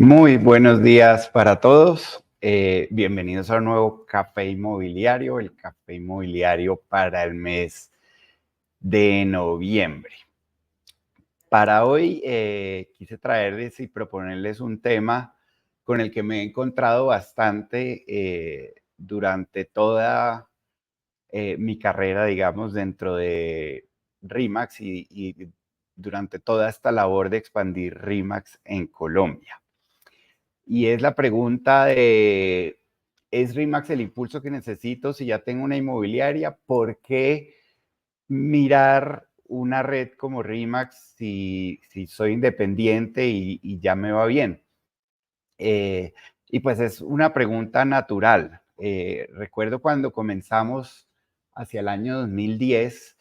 Muy buenos días para todos. Bienvenidos a un nuevo Café Inmobiliario, el Café Inmobiliario para el mes de noviembre. Para hoy quise traerles y proponerles un tema con el que me he encontrado bastante durante toda mi carrera, digamos, dentro de RIMAX y durante toda esta labor de expandir RIMAX en Colombia. Y es la pregunta de, ¿es RIMAX el impulso que necesito si ya tengo una inmobiliaria? ¿Por qué mirar una red como RIMAX si soy independiente y ya me va bien? Y pues es una pregunta natural. Recuerdo cuando comenzamos hacia el año 2010,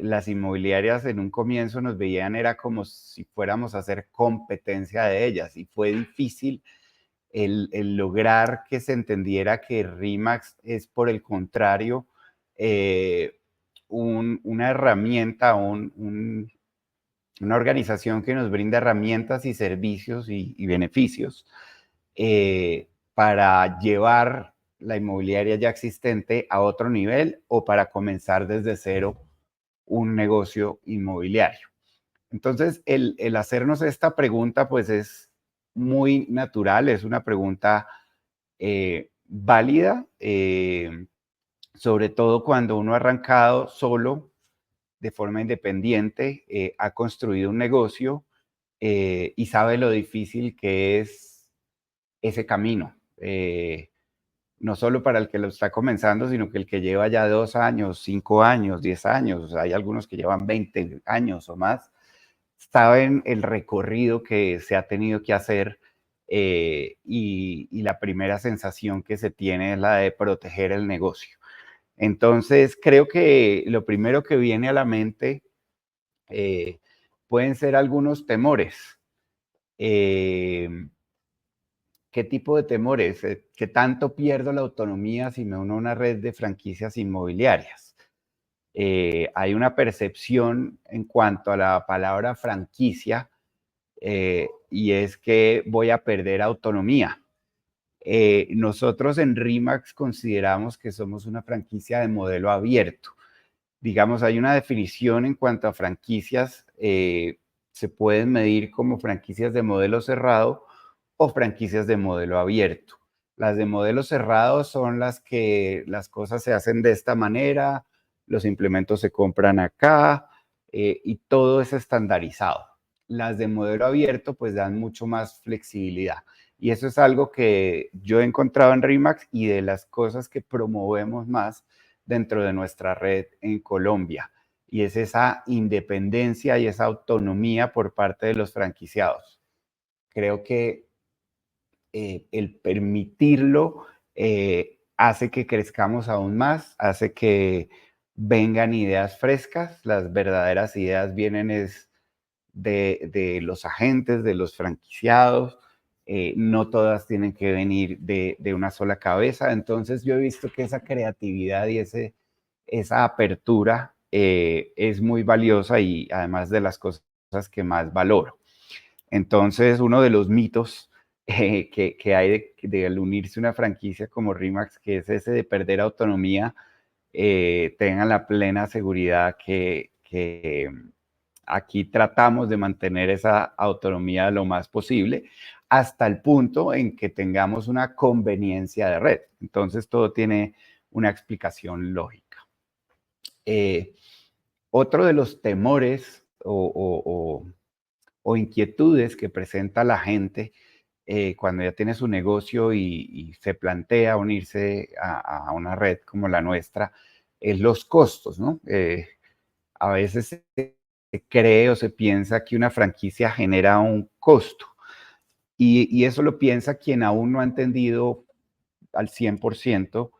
las inmobiliarias en un comienzo nos veían era como si fuéramos a hacer competencia de ellas y fue difícil el lograr que se entendiera que RIMAX es, por el contrario, una herramienta, una organización que nos brinda herramientas y servicios y beneficios para llevar la inmobiliaria ya existente a otro nivel o para comenzar desde cero un negocio inmobiliario. Entonces, el hacernos esta pregunta, pues es muy natural, es una pregunta válida, sobre todo cuando uno ha arrancado solo, de forma independiente, ha construido un negocio y sabe lo difícil que es ese camino. No solo para el que lo está comenzando, sino que el que lleva ya 2 años, 5 años, 10 años, hay algunos que llevan 20 años o más, saben el recorrido que se ha tenido que hacer y la primera sensación que se tiene es la de proteger el negocio. Entonces, creo que lo primero que viene a la mente eh, pueden ser algunos temores. Eh, ¿Qué tipo de temores? ¿Qué tanto pierdo la autonomía si me uno a una red de franquicias inmobiliarias? Hay una percepción en cuanto a la palabra franquicia y es que voy a perder autonomía. Nosotros en RIMAX consideramos que somos una franquicia de modelo abierto. Digamos, hay una definición en cuanto a franquicias, se pueden medir como franquicias de modelo cerrado o franquicias de modelo abierto. Las de modelo cerrado son las que las cosas se hacen de esta manera, los implementos se compran acá y todo es estandarizado. Las de modelo abierto pues dan mucho más flexibilidad. Y eso es algo que yo he encontrado en RIMAX y de las cosas que promovemos más dentro de nuestra red en Colombia. Y es esa independencia y esa autonomía por parte de los franquiciados. Creo que el permitirlo hace que crezcamos aún más, hace que vengan ideas frescas. Las verdaderas ideas vienen es de los agentes, de los franquiciados. No todas tienen que venir de una sola cabeza. Entonces yo he visto que esa creatividad y esa apertura es muy valiosa y además de las cosas que más valoro. Entonces, uno de los mitos que hay de unirse a una franquicia como RE/MAX, que es ese de perder autonomía, tengan la plena seguridad que aquí tratamos de mantener esa autonomía lo más posible hasta el punto en que tengamos una conveniencia de red. Entonces, todo tiene una explicación lógica. Otro de los temores o inquietudes que presenta la gente cuando ya tiene su negocio y se plantea unirse a una red como la nuestra, es los costos, ¿no? A veces se cree o se piensa que una franquicia genera un costo y eso lo piensa quien aún no ha entendido al 100%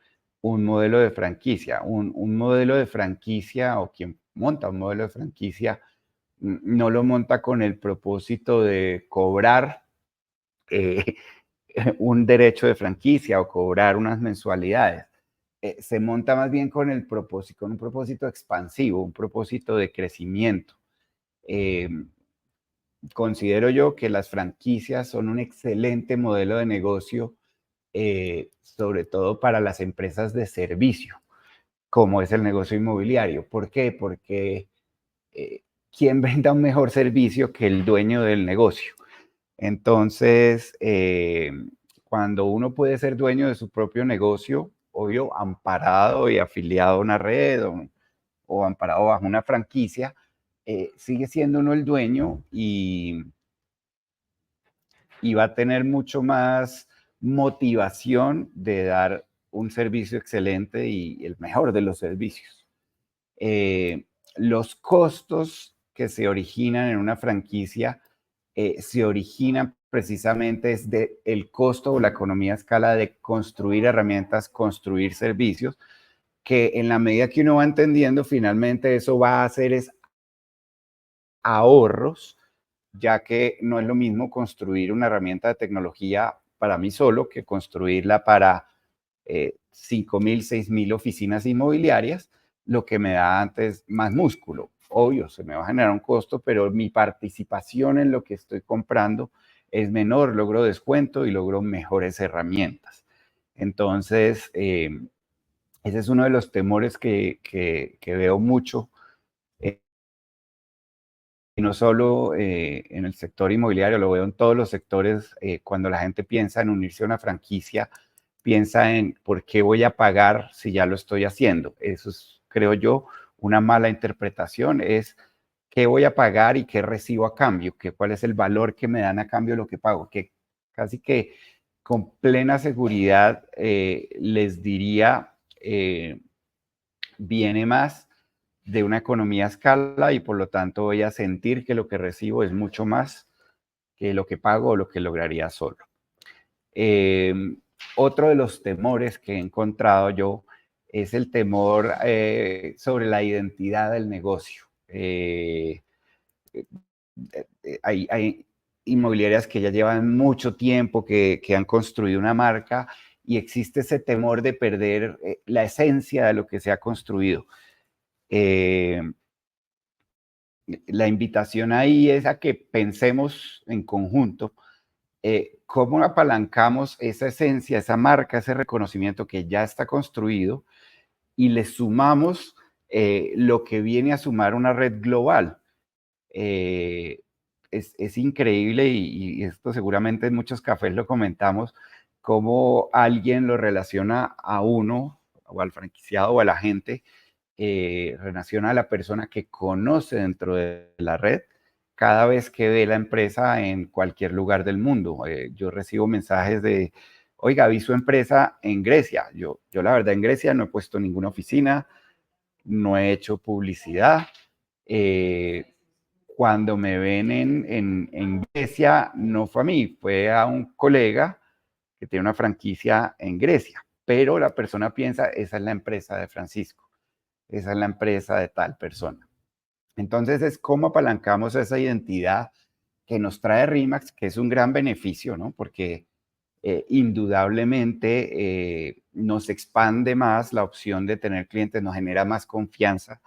un modelo de franquicia. Un modelo de franquicia o quien monta un modelo de franquicia no lo monta con el propósito de cobrar eh, un derecho de franquicia o cobrar unas mensualidades. Se monta más bien con el propósito, con un propósito expansivo, un propósito de crecimiento. Eh, Considero yo que las franquicias son un excelente modelo de negocio, sobre todo para las empresas de servicio, como es el negocio inmobiliario. ¿Por qué? Porque eh, ¿quién venda un mejor servicio que el dueño del negocio? Entonces, cuando uno puede ser dueño de su propio negocio, obvio, amparado y afiliado a una red o amparado bajo una franquicia, sigue siendo uno el dueño y va a tener mucho más motivación de dar un servicio excelente y el mejor de los servicios. Eh, los costos que se originan en una franquicia se originan precisamente desde el costo o la economía a escala de construir herramientas, construir servicios, que en la medida que uno va entendiendo, finalmente eso va a hacer es ahorros, ya que no es lo mismo construir una herramienta de tecnología para mí solo que construirla para 5.000, 6.000 oficinas inmobiliarias, lo que me da antes más músculo. Obvio, se me va a generar un costo, pero mi participación en lo que estoy comprando es menor, logro descuento y logro mejores herramientas. Entonces, ese es uno de los temores que veo mucho y no solo en el sector inmobiliario, lo veo en todos los sectores. Cuando la gente piensa en unirse a una franquicia, piensa en por qué voy a pagar si ya lo estoy haciendo. Eso es, creo yo, una mala interpretación. Es qué voy a pagar y qué recibo a cambio, cuál es el valor que me dan a cambio de lo que pago, que casi que con plena seguridad les diría, viene más de una economía a escala y por lo tanto voy a sentir que lo que recibo es mucho más que lo que pago o lo que lograría solo. Eh, Otro de los temores que he encontrado yo es el temor sobre la identidad del negocio. Hay inmobiliarias que ya llevan mucho tiempo, que han construido una marca y existe ese temor de perder la esencia de lo que se ha construido. Eh, la invitación ahí es a que pensemos en conjunto cómo apalancamos esa esencia, esa marca, ese reconocimiento que ya está construido y le sumamos lo que viene a sumar una red global. Eh, es increíble y esto seguramente en muchos cafés lo comentamos, cómo alguien lo relaciona a uno o al franquiciado o a la gente relaciona a la persona que conoce dentro de la red cada vez que ve la empresa en cualquier lugar del mundo. Yo recibo mensajes de, oiga, vi su empresa en Grecia. Yo la verdad en Grecia no he puesto ninguna oficina, no he hecho publicidad. Eh, Cuando me ven en Grecia, no fue a mí, fue a un colega que tiene una franquicia en Grecia, pero la persona piensa, esa es la empresa de Francisco, esa es la empresa de tal persona. Entonces es cómo apalancamos esa identidad que nos trae RE/MAX, que es un gran beneficio, ¿no? Porque indudablemente nos expande más la opción de tener clientes, nos genera más confianza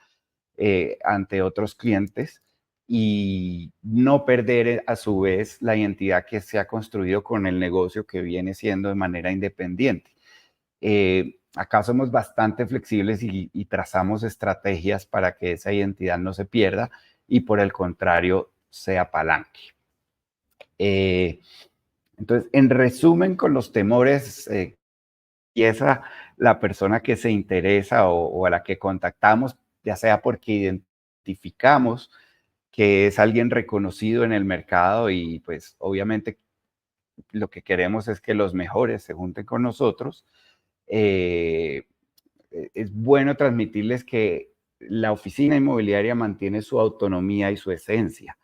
ante otros clientes y no perder a su vez la identidad que se ha construido con el negocio que viene siendo de manera independiente. Acá somos bastante flexibles y trazamos estrategias para que esa identidad no se pierda y por el contrario se apalanque. Entonces, en resumen, con los temores, empieza la persona que se interesa o a la que contactamos, ya sea porque identificamos que es alguien reconocido en el mercado y pues obviamente lo que queremos es que los mejores se junten con nosotros. Eh, es bueno transmitirles que la oficina inmobiliaria mantiene su autonomía y su esencia,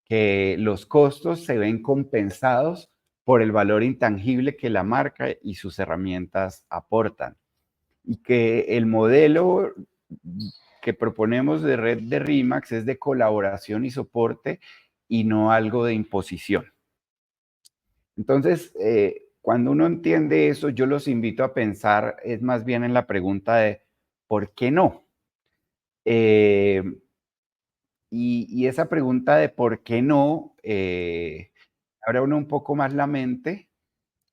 que los costos se ven compensados por el valor intangible que la marca y sus herramientas aportan y que el modelo que proponemos de red de RE/MAX es de colaboración y soporte y no algo de imposición. Entonces, cuando uno entiende eso, yo los invito a pensar, es más bien en la pregunta de ¿por qué no? Eh, y esa pregunta de por qué no, abre uno un poco más la mente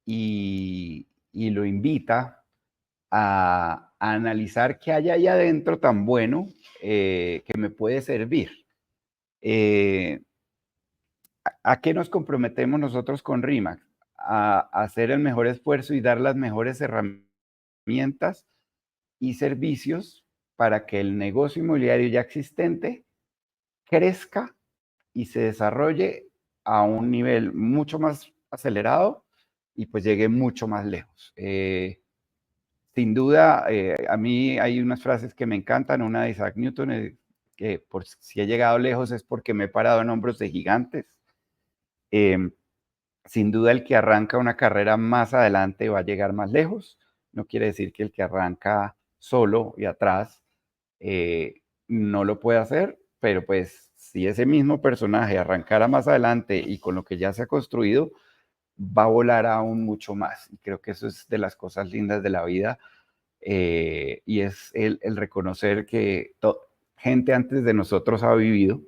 y lo invita a analizar qué hay ahí adentro tan bueno que me puede servir. Eh, ¿A qué nos comprometemos nosotros con RE/MAX? A hacer el mejor esfuerzo y dar las mejores herramientas y servicios para que el negocio inmobiliario ya existente crezca y se desarrolle a un nivel mucho más acelerado y pues llegue mucho más lejos. Sin duda, a mí hay unas frases que me encantan, una de Isaac Newton, que por si he llegado lejos es porque me he parado en hombros de gigantes. Em, Sin duda el que arranca una carrera más adelante va a llegar más lejos. No quiere decir que el que arranca solo y atrás no lo puede hacer, pero pues si ese mismo personaje arrancara más adelante y con lo que ya se ha construido, va a volar aún mucho más. Y creo que eso es de las cosas lindas de la vida y es el reconocer que gente antes de nosotros ha vivido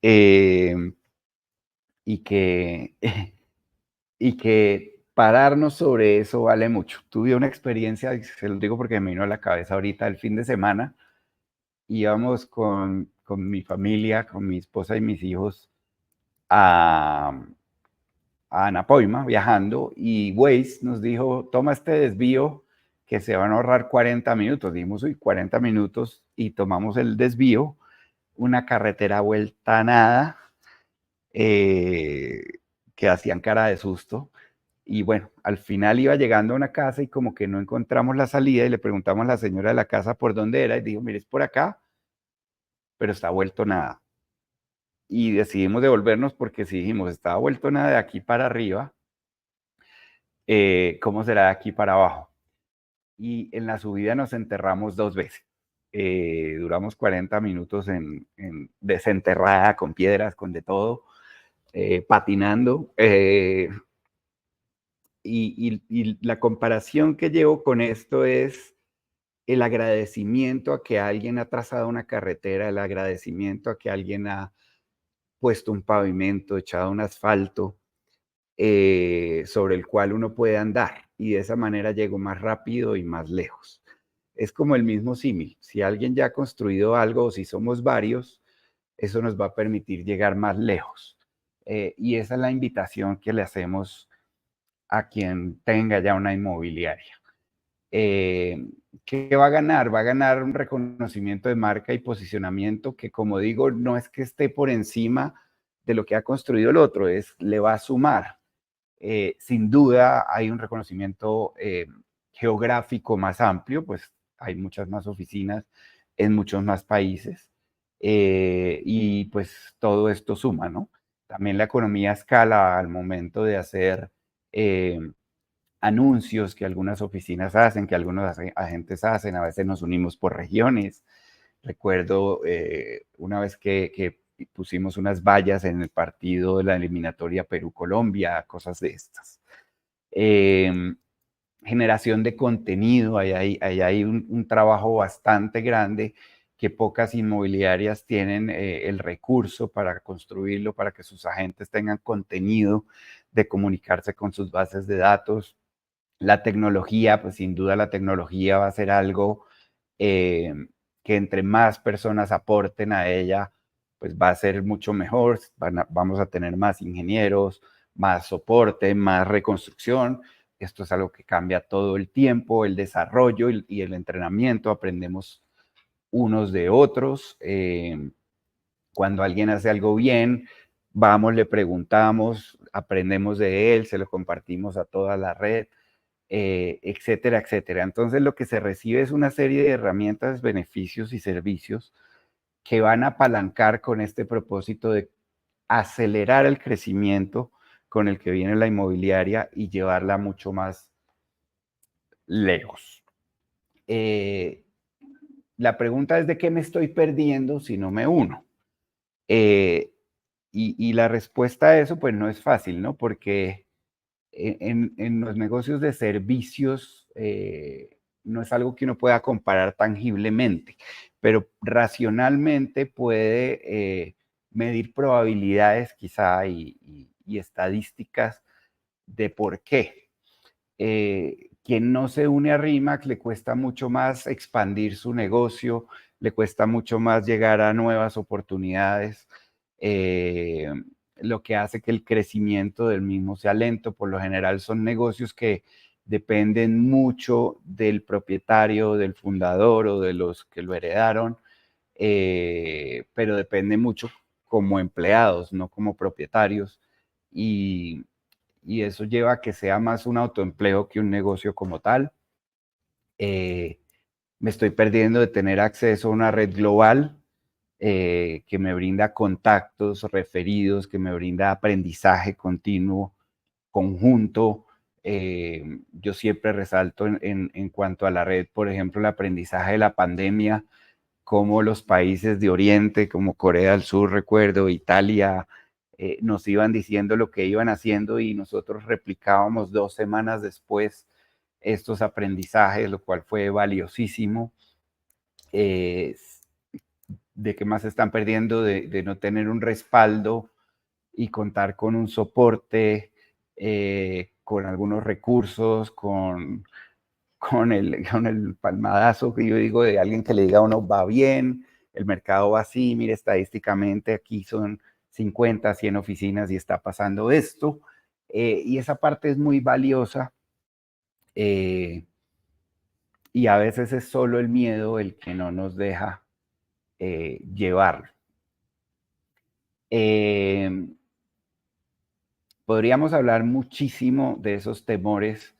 eh, y que y que pararnos sobre eso vale mucho. Tuve una experiencia, y se lo digo porque me vino a la cabeza ahorita el fin de semana, íbamos con mi familia, con mi esposa y mis hijos a, a Anapoima viajando y Waze nos dijo, toma este desvío que se van a ahorrar 40 minutos. Dijimos, uy, 40 minutos y tomamos el desvío, una carretera vuelta a nada, eh, que hacían cara de susto. Y bueno, al final iba llegando a una casa y como que no encontramos la salida y le preguntamos a la señora de la casa por dónde era y dijo, mire, es por acá, pero está vuelto nada. Y decidimos devolvernos porque si dijimos, estaba vuelto nada de aquí para arriba, ¿cómo será de aquí para abajo? Y en la subida nos enterramos 2 veces. Duramos 40 minutos en desenterrada, con piedras, con de todo, patinando. Y la comparación que llevo con esto es el agradecimiento a que alguien ha trazado una carretera, el agradecimiento a que alguien ha puesto un pavimento, echado un asfalto sobre el cual uno puede andar y de esa manera llego más rápido y más lejos. Es como el mismo símil. Si alguien ya ha construido algo o si somos varios, eso nos va a permitir llegar más lejos. Y esa es la invitación que le hacemos a quien tenga ya una inmobiliaria. Eh, ¿Qué va a ganar? Va a ganar un reconocimiento de marca y posicionamiento que, como digo, no es que esté por encima de lo que ha construido el otro, le va a sumar. Sin duda hay un reconocimiento geográfico más amplio, pues hay muchas más oficinas en muchos más países y pues todo esto suma, ¿no? También la economía escala al momento de hacer eh, anuncios que algunas oficinas hacen, que algunos agentes hacen, a veces nos unimos por regiones. Recuerdo una vez que pusimos unas vallas en el partido de la eliminatoria Perú-Colombia, cosas de estas. Generación de contenido, ahí hay un trabajo bastante grande que pocas inmobiliarias tienen el recurso para construirlo, para que sus agentes tengan contenido de comunicarse con sus bases de datos. La tecnología, pues sin duda la tecnología va a ser algo eh, que entre más personas aporten a ella, pues va a ser mucho mejor. Vamos a tener más ingenieros, más soporte, más reconstrucción. Esto es algo que cambia todo el tiempo, el desarrollo y el entrenamiento. Aprendemos unos de otros. Cuando alguien hace algo bien, vamos, le preguntamos, aprendemos de él, se lo compartimos a toda la red, etcétera, etcétera. Entonces lo que se recibe es una serie de herramientas, beneficios y servicios que van a apalancar con este propósito de acelerar el crecimiento con el que viene la inmobiliaria y llevarla mucho más lejos. La pregunta es de qué me estoy perdiendo si no me uno. Y la respuesta a eso pues no es fácil, ¿no? Porque en los negocios de servicios no es algo que uno pueda comparar tangiblemente, pero racionalmente puede medir probabilidades quizá y estadísticas de por qué. Quien no se une a RIMAC le cuesta mucho más expandir su negocio, le cuesta mucho más llegar a nuevas oportunidades, eh, lo que hace que el crecimiento del mismo sea lento. Por lo general son negocios que dependen mucho del propietario, del fundador o de los que lo heredaron, pero depende mucho como empleados, no como propietarios. Y, y eso lleva a que sea más un autoempleo que un negocio como tal. Me estoy perdiendo de tener acceso a una red global que me brinda contactos, referidos, que me brinda aprendizaje continuo, conjunto. Yo siempre resalto en cuanto a la red, por ejemplo, el aprendizaje de la pandemia, cómo los países de Oriente, como Corea del Sur, recuerdo, Italia, nos iban diciendo lo que iban haciendo y nosotros replicábamos 2 semanas después estos aprendizajes, lo cual fue valiosísimo. Eh, de qué más se están perdiendo, de no tener un respaldo y contar con un soporte, con algunos recursos, con el palmadazo que yo digo de alguien que le diga a uno va bien, el mercado va así, mire, estadísticamente aquí son 50, 100 oficinas y está pasando esto. Y esa parte es muy valiosa y a veces es solo el miedo el que no nos deja llevarlo. Podríamos hablar muchísimo de esos temores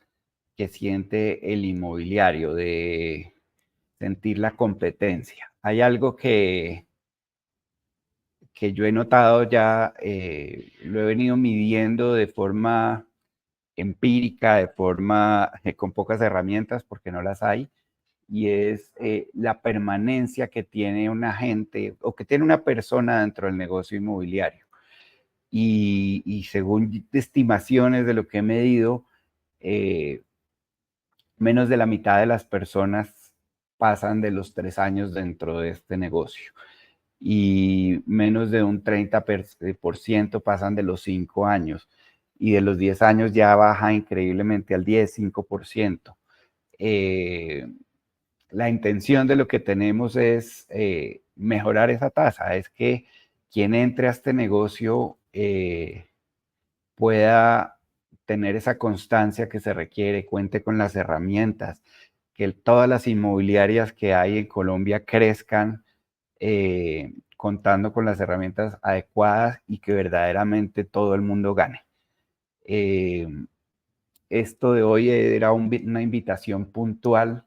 que siente el inmobiliario, de sentir la competencia. Hay algo que yo he notado ya, lo he venido midiendo de forma empírica, de forma con pocas herramientas, porque no las hay, y es la permanencia que tiene un agente o que tiene una persona dentro del negocio inmobiliario. Y según estimaciones de lo que he medido, eh, menos de la mitad de las personas pasan de los 3 años dentro de este negocio y menos de un 30% pasan de los 5 años y de los 10 años ya baja increíblemente al 10, 5%. Eh, la intención de lo que tenemos es mejorar esa tasa, es que quien entre a este negocio pueda tener esa constancia que se requiere, cuente con las herramientas, que todas las inmobiliarias que hay en Colombia crezcan contando con las herramientas adecuadas y que verdaderamente todo el mundo gane. Eh, Esto de hoy era una invitación puntual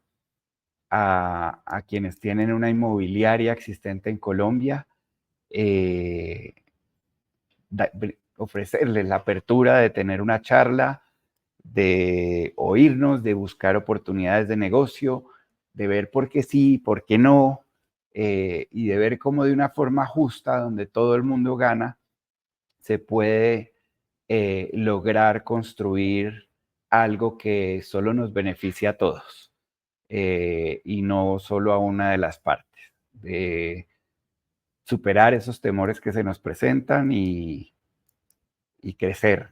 a quienes tienen una inmobiliaria existente en Colombia, eh, ofrecerles la apertura de tener una charla, de oírnos, de buscar oportunidades de negocio, de ver por qué sí, por qué no, y de ver cómo de una forma justa, donde todo el mundo gana, se puede lograr construir algo que solo nos beneficia a todos y no solo a una de las partes. De superar esos temores que se nos presentan y crecer.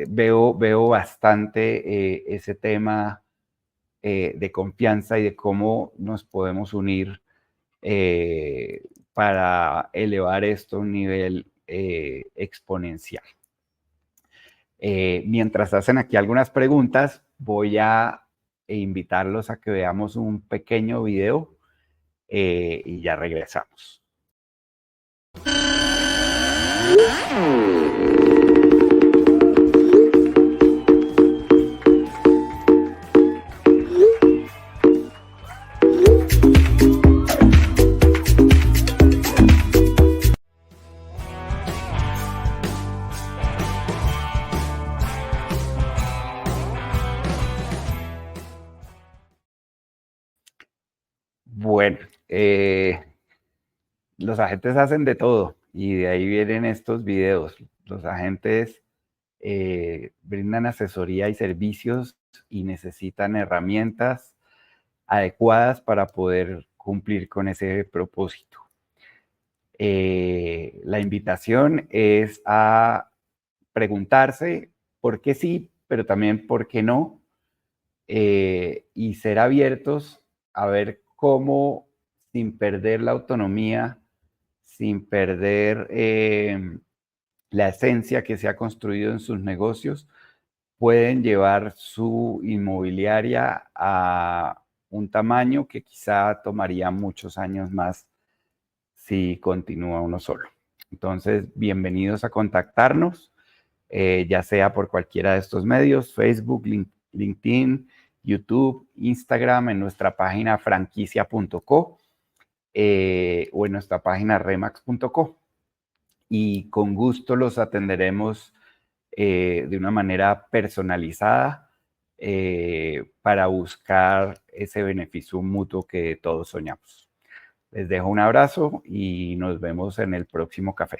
Veo bastante ese tema de confianza y de cómo nos podemos unir para elevar esto a un nivel exponencial. Mientras hacen aquí algunas preguntas, voy a invitarlos a que veamos un pequeño video y ya regresamos. Bueno, los agentes hacen de todo y de ahí vienen estos videos. Los agentes brindan asesoría y servicios y necesitan herramientas adecuadas para poder cumplir con ese propósito. La invitación es a preguntarse por qué sí, pero también por qué no, y ser abiertos a ver cómo, sin perder la autonomía, sin perder la esencia que se ha construido en sus negocios, pueden llevar su inmobiliaria a un tamaño que quizá tomaría muchos años más si continúa uno solo. Entonces, bienvenidos a contactarnos, ya sea por cualquiera de estos medios, Facebook, LinkedIn, YouTube, Instagram, en nuestra página franquicia.co o en nuestra página remax.co. Y con gusto los atenderemos de una manera personalizada para buscar ese beneficio mutuo que todos soñamos. Les dejo un abrazo y nos vemos en el próximo café.